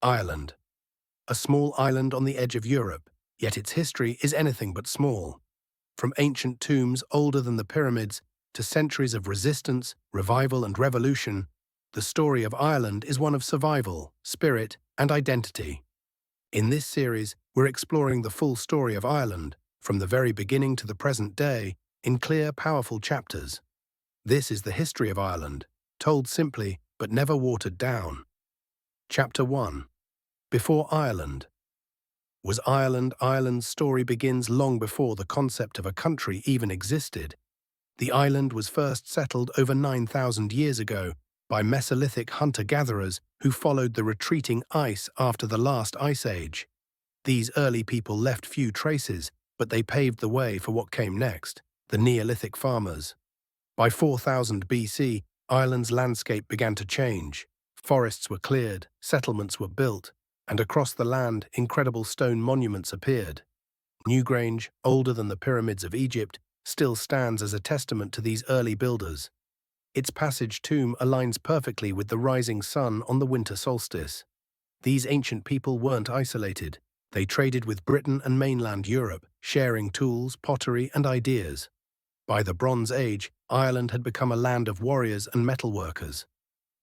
Ireland, a small island on the edge of Europe, yet its history is anything but small. From ancient tombs older than the pyramids to centuries of resistance, revival, and revolution, the story of Ireland is one of survival, spirit, and identity. In this series, we're exploring the full story of Ireland, from the very beginning to the present day, in clear, powerful chapters. This is the history of Ireland, told simply but never watered down. Chapter 1. Before Ireland. Was Ireland? Ireland's story begins long before the concept of a country even existed. The island was first settled over 9,000 years ago by Mesolithic hunter-gatherers who followed the retreating ice after the last ice age. These early people left few traces, but they paved the way for what came next, the Neolithic farmers. By 4000 BC, Ireland's landscape began to change. Forests were cleared, settlements were built, and across the land, incredible stone monuments appeared. Newgrange, older than the pyramids of Egypt, still stands as a testament to these early builders. Its passage tomb aligns perfectly with the rising sun on the winter solstice. These ancient people weren't isolated. They traded with Britain and mainland Europe, sharing tools, pottery, and ideas. By the Bronze Age, Ireland had become a land of warriors and metalworkers.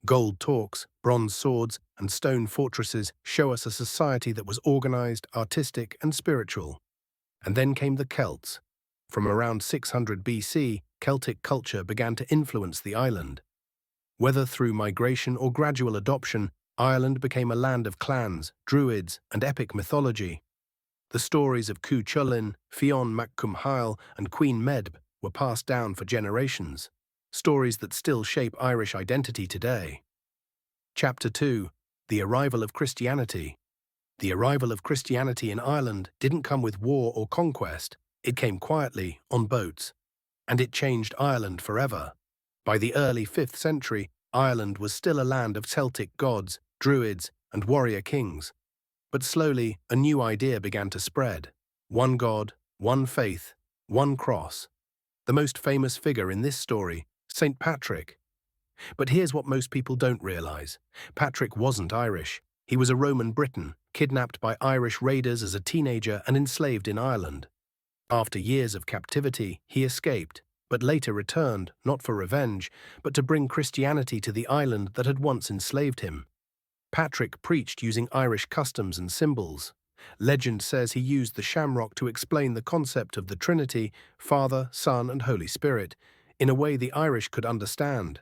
Gold torques, bronze swords, and stone fortresses show us a society that was organized, artistic, and spiritual. And then came the Celts. From around 600 BC, Celtic culture began to influence the island. Whether through migration or gradual adoption, Ireland became a land of clans, druids, and epic mythology. The stories of Cú Chulainn, Fionn mac Cumhaill, and Queen Medb were passed down for generations, stories that still shape Irish identity today. Chapter 2. The Arrival of Christianity. The arrival of Christianity in Ireland didn't come with war or conquest. It came quietly, on boats. And it changed Ireland forever. By the early 5th century, Ireland was still a land of Celtic gods, druids, and warrior kings. But slowly, a new idea began to spread. One God, one faith, one cross. The most famous figure in this story, St. Patrick. But here's what most people don't realize. Patrick wasn't Irish. He was a Roman Briton, kidnapped by Irish raiders as a teenager and enslaved in Ireland. After years of captivity, he escaped, but later returned, not for revenge, but to bring Christianity to the island that had once enslaved him. Patrick preached using Irish customs and symbols. Legend says he used the shamrock to explain the concept of the Trinity, Father, Son, and Holy Spirit, in a way the Irish could understand.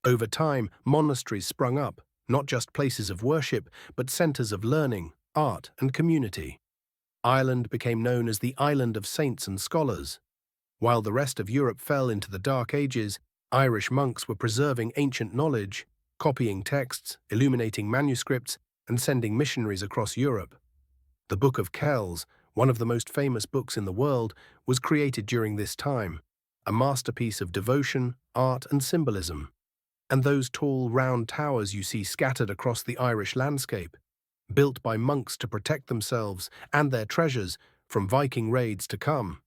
Over time, monasteries sprung up, not just places of worship, but centers of learning, art, and community. Ireland became known as the Island of Saints and Scholars. While the rest of Europe fell into the Dark Ages, Irish monks were preserving ancient knowledge, copying texts, illuminating manuscripts, and sending missionaries across Europe. The Book of Kells, one of the most famous books in the world, was created during this time, a masterpiece of devotion, art, and symbolism. And those tall, round towers you see scattered across the Irish landscape, built by monks to protect themselves and their treasures from Viking raids to come.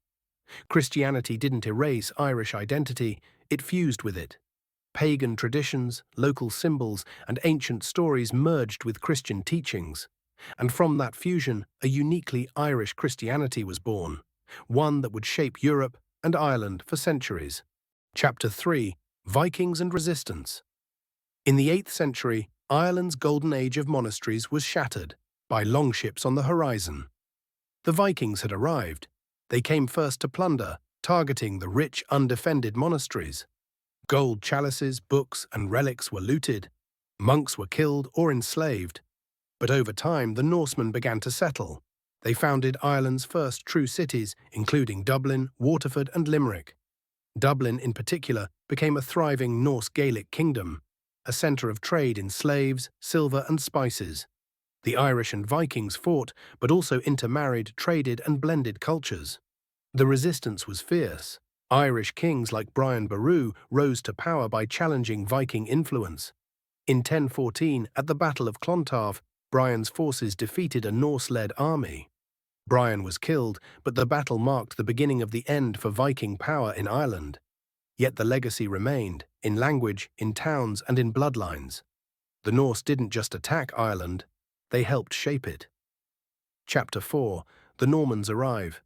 Christianity didn't erase Irish identity, it fused with it. Pagan traditions, local symbols, and ancient stories merged with Christian teachings. And from that fusion, a uniquely Irish Christianity was born, one that would shape Europe and Ireland for centuries. Chapter 3. Vikings and Resistance. In the 8th century, Ireland's golden age of monasteries was shattered by longships on the horizon. The Vikings had arrived. They came first to plunder, targeting the rich, undefended monasteries. Gold chalices, books, and relics were looted. Monks were killed or enslaved. But over time, the Norsemen began to settle. They founded Ireland's first true cities, including Dublin, Waterford, and Limerick. Dublin, in particular, became a thriving Norse Gaelic kingdom, a centre of trade in slaves, silver, and spices. The Irish and Vikings fought, but also intermarried, traded, and blended cultures. The resistance was fierce. Irish kings like Brian Boru rose to power by challenging Viking influence. In 1014, at the Battle of Clontarf, Brian's forces defeated a Norse-led army. Brian was killed, but the battle marked the beginning of the end for Viking power in Ireland. Yet the legacy remained, in language, in towns, and in bloodlines. The Norse didn't just attack Ireland, they helped shape it. Chapter 4. The Normans arrive.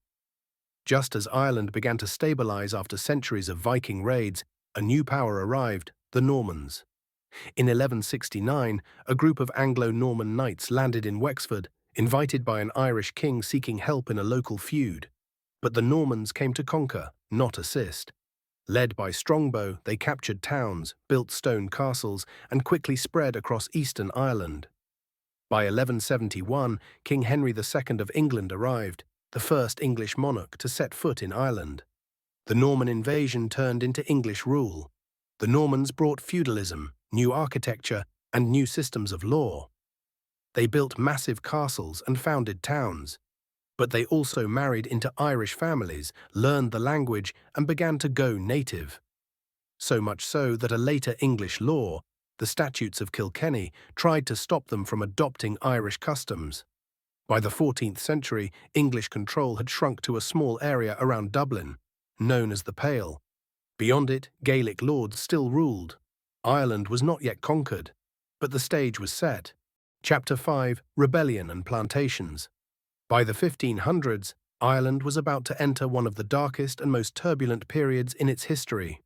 Just as Ireland began to stabilize after centuries of Viking raids, a new power arrived, the Normans. In 1169, a group of Anglo-Norman knights landed in Wexford, invited by an Irish king seeking help in a local feud. But the Normans came to conquer, not assist. Led by Strongbow, they captured towns, built stone castles, and quickly spread across eastern Ireland. By 1171, King Henry II of England arrived, the first English monarch to set foot in Ireland. The Norman invasion turned into English rule. The Normans brought feudalism, new architecture, and new systems of law. They built massive castles and founded towns. But they also married into Irish families, learned the language, and began to go native. So much so that a later English law, the Statutes of Kilkenny, tried to stop them from adopting Irish customs. By the 14th century, English control had shrunk to a small area around Dublin, known as the Pale. Beyond it, Gaelic lords still ruled. Ireland was not yet conquered, but the stage was set. Chapter 5. Rebellion and Plantations. By the 1500s, Ireland was about to enter one of the darkest and most turbulent periods in its history.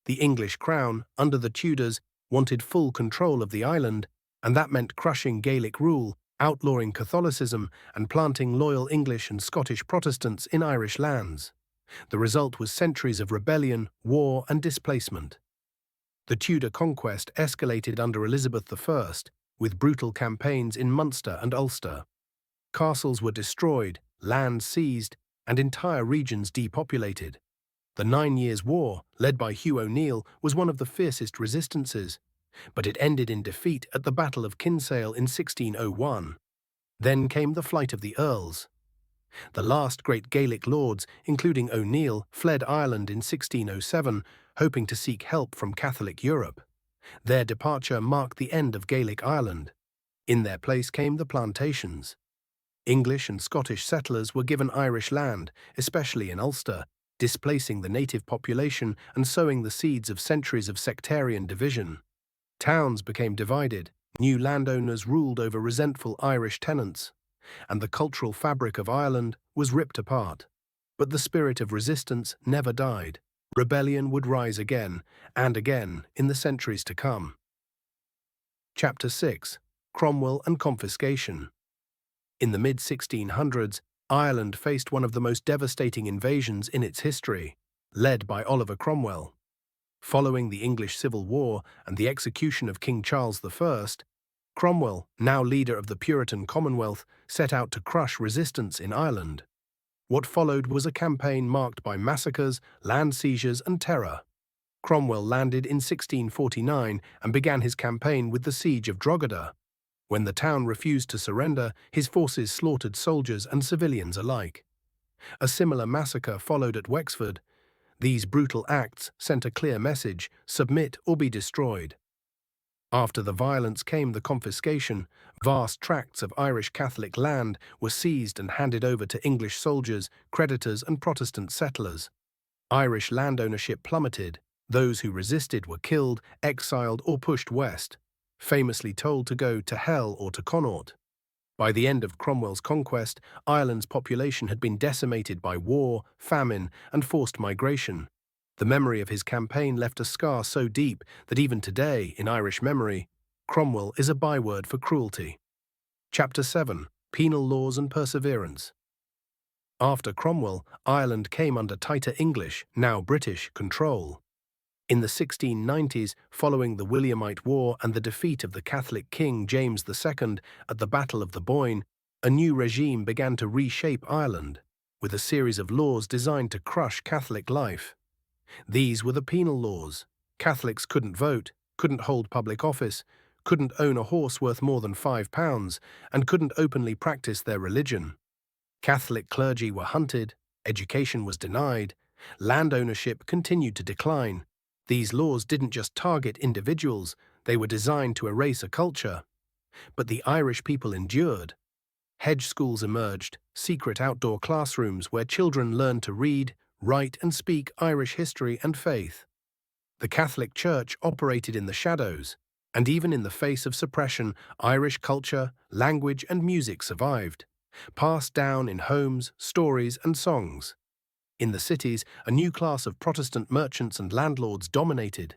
The English crown, under the Tudors, wanted full control of the island, and that meant crushing Gaelic rule, outlawing Catholicism, and planting loyal English and Scottish Protestants in Irish lands. The result was centuries of rebellion, war, and displacement. The Tudor conquest escalated under Elizabeth I, with brutal campaigns in Munster and Ulster. Castles were destroyed, lands seized, and entire regions depopulated. The 9 Years' War, led by Hugh O'Neill, was one of the fiercest resistances, but it ended in defeat at the Battle of Kinsale in 1601. Then came the flight of the Earls. The last great Gaelic lords, including O'Neill, fled Ireland in 1607, hoping to seek help from Catholic Europe. Their departure marked the end of Gaelic Ireland. In their place came the plantations. English and Scottish settlers were given Irish land, especially in Ulster, displacing the native population and sowing the seeds of centuries of sectarian division. Towns became divided, new landowners ruled over resentful Irish tenants, and the cultural fabric of Ireland was ripped apart. But the spirit of resistance never died. Rebellion would rise again and again in the centuries to come. Chapter 6. Cromwell and Confiscation. In the mid-1600s, Ireland faced one of the most devastating invasions in its history, led by Oliver Cromwell. Following the English Civil War and the execution of King Charles I, Cromwell, now leader of the Puritan Commonwealth, set out to crush resistance in Ireland. What followed was a campaign marked by massacres, land seizures, and terror. Cromwell landed in 1649 and began his campaign with the siege of Drogheda. When the town refused to surrender, his forces slaughtered soldiers and civilians alike. A similar massacre followed at Wexford. These brutal acts sent a clear message: submit or be destroyed. After the violence came the confiscation. Vast tracts of Irish Catholic land were seized and handed over to English soldiers, creditors, and Protestant settlers. Irish land ownership plummeted. Those who resisted were killed, exiled, or pushed west, famously told to go to hell or to Connaught. By the end of Cromwell's conquest, Ireland's population had been decimated by war, famine, and forced migration. The memory of his campaign left a scar so deep that even today, in Irish memory, Cromwell is a byword for cruelty. Chapter 7. Penal Laws and Perseverance. After Cromwell, Ireland came under tighter English, now British, control. In the 1690s, following the Williamite War and the defeat of the Catholic King James II at the Battle of the Boyne, a new regime began to reshape Ireland, with a series of laws designed to crush Catholic life. These were the penal laws. Catholics couldn't vote, couldn't hold public office, couldn't own a horse worth more than £5, and couldn't openly practice their religion. Catholic clergy were hunted, education was denied, land ownership continued to decline. These laws didn't just target individuals, they were designed to erase a culture. But the Irish people endured. Hedge schools emerged, secret outdoor classrooms where children learned to read, write, and speak Irish history and faith. The Catholic Church operated in the shadows, And even in the face of suppression, Irish culture, language, and music survived, passed down in homes, stories, and songs. In the cities, a new class of Protestant merchants and landlords dominated.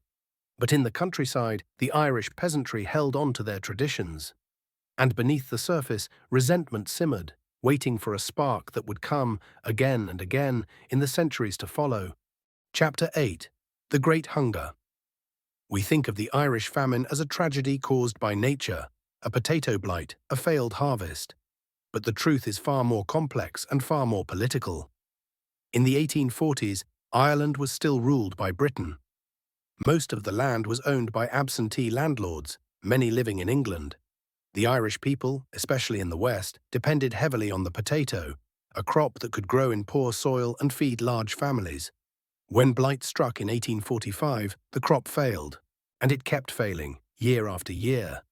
But in the countryside, the Irish peasantry held on to their traditions. And beneath the surface, resentment simmered, waiting for a spark that would come again and again in the centuries to follow. Chapter 8. The Great Hunger. We think of the Irish famine as a tragedy caused by nature, a potato blight, a failed harvest. But the truth is far more complex and far more political. In the 1840s, Ireland was still ruled by Britain. Most of the land was owned by absentee landlords, many living in England. The Irish people, especially in the West, depended heavily on the potato, a crop that could grow in poor soil and feed large families. When blight struck in 1845, the crop failed, and it kept failing, year after year.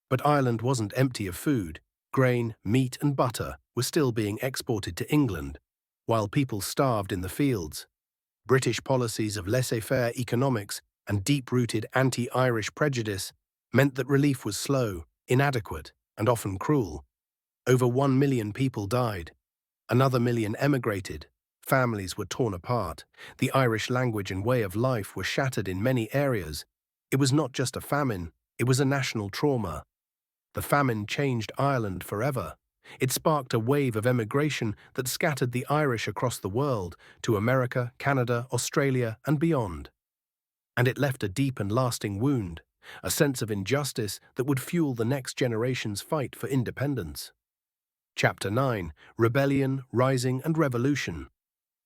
But Ireland wasn't empty of food. Grain, meat, and butter were still being exported to England, while people starved in the fields. British policies of laissez-faire economics and deep-rooted anti-Irish prejudice meant that relief was slow, inadequate, and often cruel. Over 1 million people died. Another million emigrated. Families were torn apart. The Irish language and way of life were shattered in many areas. It was not just a famine, it was a national trauma. The famine changed Ireland forever. It sparked a wave of emigration that scattered the Irish across the world to America, Canada, Australia, and beyond. And it left a deep and lasting wound, a sense of injustice that would fuel the next generation's fight for independence. Chapter 9. Rebellion, Rising, and Revolution.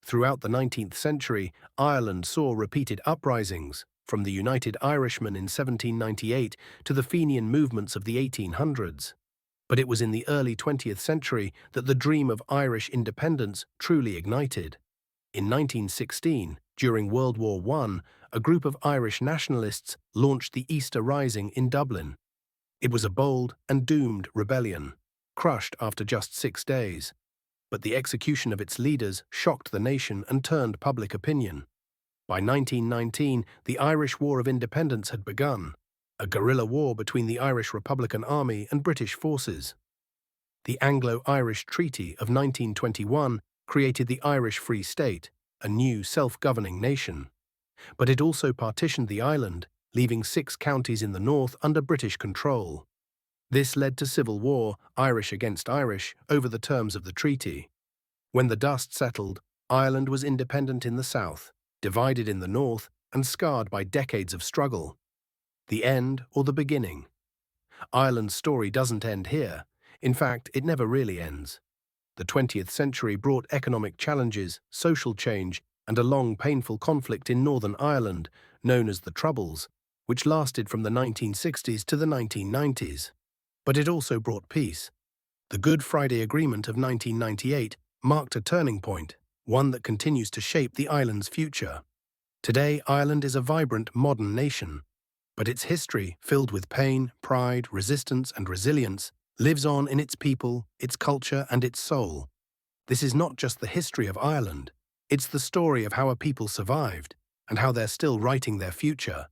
Throughout the 19th century, Ireland saw repeated uprisings, from the United Irishmen in 1798 to the Fenian movements of the 1800s. But it was in the early 20th century that the dream of Irish independence truly ignited. In 1916, during World War I, a group of Irish nationalists launched the Easter Rising in Dublin. It was a bold and doomed rebellion, crushed after just 6 days. But the execution of its leaders shocked the nation and turned public opinion. By 1919, the Irish War of Independence had begun, a guerrilla war between the Irish Republican Army and British forces. The Anglo-Irish Treaty of 1921 created the Irish Free State, a new self-governing nation. But it also partitioned the island, leaving 6 counties in the north under British control. This led to civil war, Irish against Irish, over the terms of the treaty. When the dust settled, Ireland was independent in the south, divided in the north, and scarred by decades of struggle. The end or the beginning? Ireland's story doesn't end here. In fact, it never really ends. The 20th century brought economic challenges, social change, and a long, painful conflict in Northern Ireland, known as the Troubles, which lasted from the 1960s to the 1990s. But it also brought peace. The Good Friday Agreement of 1998 marked a turning point, one that continues to shape the island's future. Today, Ireland is a vibrant, modern nation, but its history, filled with pain, pride, resistance, and resilience, lives on in its people, its culture, and its soul. This is not just the history of Ireland, it's the story of how a people survived and how they're still writing their future.